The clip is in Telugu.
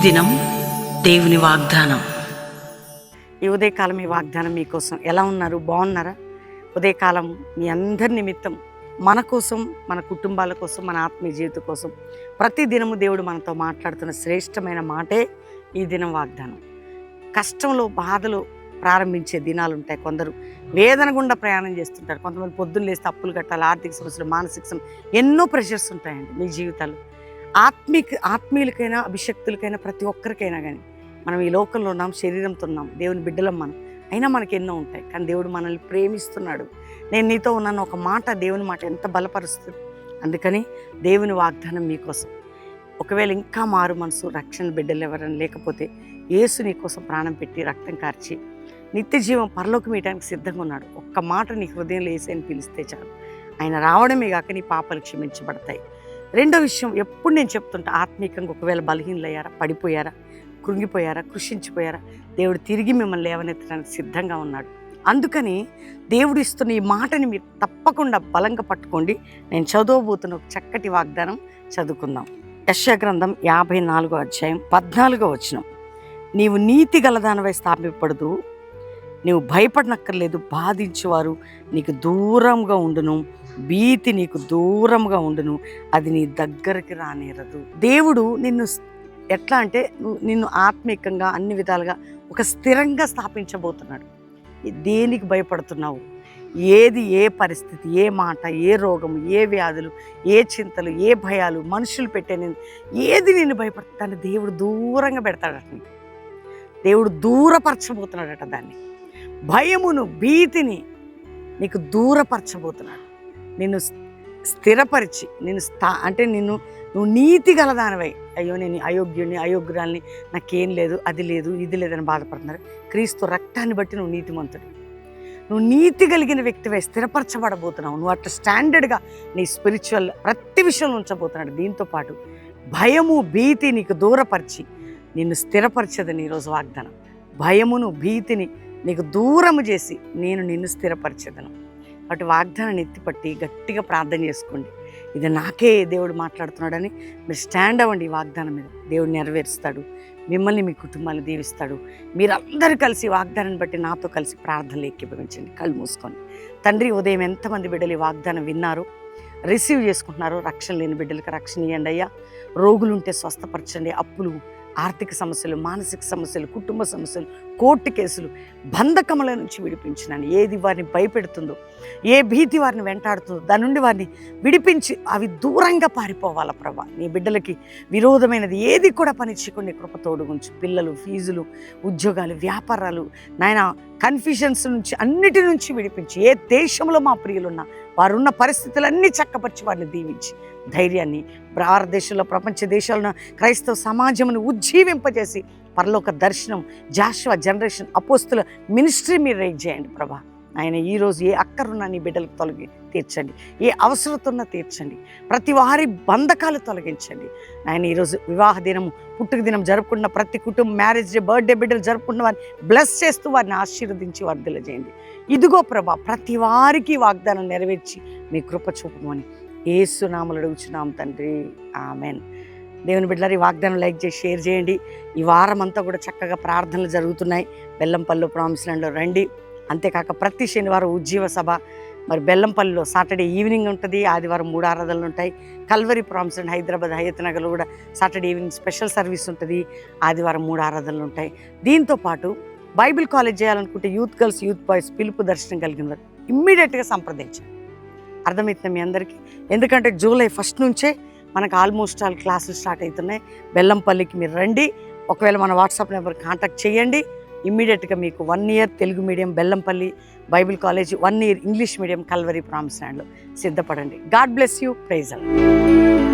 దినం దేవుని వాగ్దానం. ఈ ఉదయకాలం ఈ వాగ్దానం మీకోసం. ఎలా ఉన్నారు? బాగున్నారా? ఉదయకాలం మీ అందరి నిమిత్తం, మన కోసం, మన కుటుంబాల కోసం, మన ఆత్మీయ జీవితం కోసం ప్రతి దినము దేవుడు మనతో మాట్లాడుతున్న శ్రేష్టమైన మాటే ఈ దినం వాగ్దానం. కష్టంలో, బాధలు ప్రారంభించే దినాలు ఉంటాయి. కొందరు వేదన గుండా ప్రయాణం చేస్తుంటారు. కొంతమంది పొద్దున్న లేస్తే అప్పులు కట్టాలి, ఆర్థిక సమస్యలు, మానసిక సమస్యలు, ఎన్నో ప్రెషర్స్ ఉంటాయండి మీ జీవితాలు. ఆత్మీయులకైనా అభిషక్తులకైనా ప్రతి ఒక్కరికైనా కానీ మనం ఈ లోకంలో ఉన్నాం, శరీరంతో ఉన్నాం, దేవుని బిడ్డలం మనం. అయినా మనకి ఎన్నో ఉంటాయి. కానీ దేవుడు మనల్ని ప్రేమిస్తున్నాడు. నేను నీతో ఉన్నాను ఒక మాట, దేవుని మాట ఎంత బలపరుస్తుంది. అందుకని దేవుని వాగ్దానం మీకోసం. ఒకవేళ ఇంకా మారు మనసు, రక్షణ బిడ్డలు ఎవరైనా లేకపోతే, యేసు నీ కోసం ప్రాణం పెట్టి రక్తం కార్చి నిత్య జీవం పరలోకం ఇవ్వడానికి సిద్ధంగా ఉన్నాడు. ఒక్క మాట నీ హృదయంలో యేసయ్యని పిలిస్తే చాలు. ఆయన రావడమే కాక నీ పాపాలు క్షమించబడతాయి. రెండో విషయం, ఎప్పుడు నేను చెప్తుంటా, ఆత్మీకంగా ఒకవేళ బలహీనలయ్యారా, పడిపోయారా, కృంగిపోయారా, కృషించిపోయారా, దేవుడు తిరిగి మిమ్మల్ని లేవనెత్తడానికి సిద్ధంగా ఉన్నాడు. అందుకని దేవుడు ఇస్తున్న ఈ మాటని మీరు తప్పకుండా బలంగా పట్టుకోండి. నేను చదవబోతున్న ఒక చక్కటి వాగ్దానం చదువుకుందాం. యెషయా గ్రంథం 54వ అధ్యాయం 14వ వచనం. నీవు నీతి గలదానివై స్థాపింపబడదు, నీవు భయపడనక్కర్లేదు, బాధించేవారు నీకు దూరంగా ఉండును, భీతి నీకు దూరంగా ఉండును, అది నీ దగ్గరికి రానేరదు. దేవుడు నిన్ను ఎట్లా అంటే, నిన్ను ఆత్మీకంగా అన్ని విధాలుగా ఒక స్థిరంగా స్థాపించబోతున్నాడు. దేనికి భయపడుతున్నావు? ఏది, ఏ పరిస్థితి, ఏ మాట, ఏ రోగము, ఏ వ్యాధులు, ఏ చింతలు, ఏ భయాలు, మనుషులు పెట్టే ఏది నిన్ను భయపడుతుందని దేవుడు దూరంగా పెడతాడట. దేవుడు దూరపరచబోతున్నాడట. దాన్ని, భయమును, భీతిని నీకు దూరపరచబోతున్నాడు. నిన్ను స్థిరపరిచి, నువ్వు నీతి గలదానివై, అయ్యో నేను అయోగ్యుని, అయోగ్యురాల్ని, నాకేం లేదు, అది లేదు, ఇది లేదని బాధపడుతున్నారు. క్రీస్తు రక్తాన్ని బట్టి నువ్వు నీతిమంతుడు, నువ్వు నీతి కలిగిన వ్యక్తివై స్థిరపరచబడబోతున్నావు. నువ్వు అట్లా స్టాండర్డ్గా నీ స్పిరిచువల్ ప్రతి విషయంలో ఉంచబోతున్నాడు. దీంతో పాటు భయము, భీతి నీకు దూరపరిచి నిన్ను స్థిరపరిచేదని ఈరోజు వాగ్దానం. భయమును, భీతిని నీకు దూరము చేసి నేను నిన్ను స్థిరపరిచేదను. అటు వాగ్దానాన్ని ఎత్తిపట్టి గట్టిగా ప్రార్థన చేసుకోండి. ఇది నాకే దేవుడు మాట్లాడుతున్నాడని మీరు స్టాండ్ అవ్వండి. ఈ వాగ్దానం మీద దేవుడు నెరవేరుస్తాడు. మిమ్మల్ని, మీ కుటుంబాన్ని దీవిస్తాడు. మీరందరూ కలిసి వాగ్దానాన్ని బట్టి నాతో కలిసి ప్రార్థనలు ఏకీభవించండి. కళ్ళు మూసుకొని. తండ్రి, ఉదయం ఎంతమంది బిడ్డలు ఈ వాగ్దానం విన్నారు, రిసీవ్ చేసుకుంటున్నారు. రక్షణ లేని బిడ్డలకి రక్షణ ఇవ్వండి అయ్యా. రోగులుంటే స్వస్థపరచండి. అప్పులు, ఆర్థిక సమస్యలు, మానసిక సమస్యలు, కుటుంబ సమస్యలు, కోర్టు కేసులు, బంధకముల నుంచి విడిపించినాను. ఏది వారిని భయపెడుతుందో, ఏ భీతి వారిని వెంటాడుతుందో, దాని నుండి వారిని విడిపించి అవి దూరంగా పారిపోవాలా ప్రభా. నీ బిడ్డలకి విరోధమైనది ఏది కూడా పని చేయకుండా కృప తోడుగుంచు. పిల్లలు, ఫీజులు, ఉద్యోగాలు, వ్యాపారాలు, నాయన కన్ఫ్యూజన్స్ నుంచి, అన్నిటి నుంచి విడిపించి, ఏ దేశంలో మా ప్రియులున్నా వారున్న పరిస్థితులన్నీ చక్కపరిచి వారిని దీవించి ధైర్యాన్ని, భారతదేశంలో, ప్రపంచ దేశాలను, క్రైస్తవ సమాజమును ఉజ్జీవింపజేసి పరలోక దర్శనం, జాషువా జనరేషన్ అపోస్తుల మినిస్ట్రీ మీరు రైజ్ చేయండి ప్రభా. ఆయన ఈరోజు ఏ అక్కరున్నా నీ బిడ్డలకు తీర్చండి, ఏ అవసరతున్నా తీర్చండి, ప్రతి వారి బంధకాలు తొలగించండి. ఆయన ఈరోజు వివాహ దినము, పుట్టుక దినం జరుపుకుంటున్న ప్రతి కుటుంబం, మ్యారేజ్ డే, బర్త్డే బిడ్డలు జరుపుకుంటున్న వారిని బ్లెస్ చేస్తూ వారిని ఆశీర్వదించి వర్ధల చేయండి. ఇదిగో ప్రభా, ప్రతి వారికి వాగ్దానం నెరవేర్చి మీ కృప చూపమని యేసు నామములో అడుగుచున్నాం తండ్రి, ఆమెన్. దేవుని బిడ్డలారా, ఈ వాగ్దానం లైక్ చేసి షేర్ చేయండి. ఈ వారం అంతా కూడా చక్కగా ప్రార్థనలు జరుగుతున్నాయి. బెల్లంపల్లిలో ప్రామిస్ ల్యాండ్లో రండి. అంతేకాక ప్రతి శనివారం ఉజ్జీవ సభ మరి బెల్లంపల్లిలో సాటర్డే ఈవినింగ్ ఉంటుంది, ఆదివారం 3 ఆరాధనలు ఉంటాయి. కల్వరి ప్రామిస్ ల్యాండ్ హైదరాబాద్ హయత్ నగర్లో కూడా సాటర్డే ఈవినింగ్ స్పెషల్ సర్వీస్ ఉంటుంది, ఆదివారం 3 ఆరాధనలు ఉంటాయి. దీంతో పాటు బైబిల్ కాలేజ్ చేయాలనుకుంటే యూత్ గర్ల్స్, యూత్ బాయ్స్ పిలుపు దర్శనం కలిగిన వారు ఇమ్మీడియట్గా సంప్రదించండి. అర్థమవుతుంది మీ అందరికీ. ఎందుకంటే జూలై 1 నుంచే మనకు ఆల్మోస్ట్ ఆల్ క్లాసులు స్టార్ట్ అవుతున్నాయి. బెల్లంపల్లికి మీరు రండి. ఒకవేళ మన వాట్సాప్ నెంబర్ కాంటాక్ట్ చేయండి. ఇమ్మీడియట్గా మీకు 1 year Telugu medium Bellampalli bible college, 1 year English medium Calvary promise ల్యాండ్లో సిద్ధపడండి. God bless you. Praise Allah.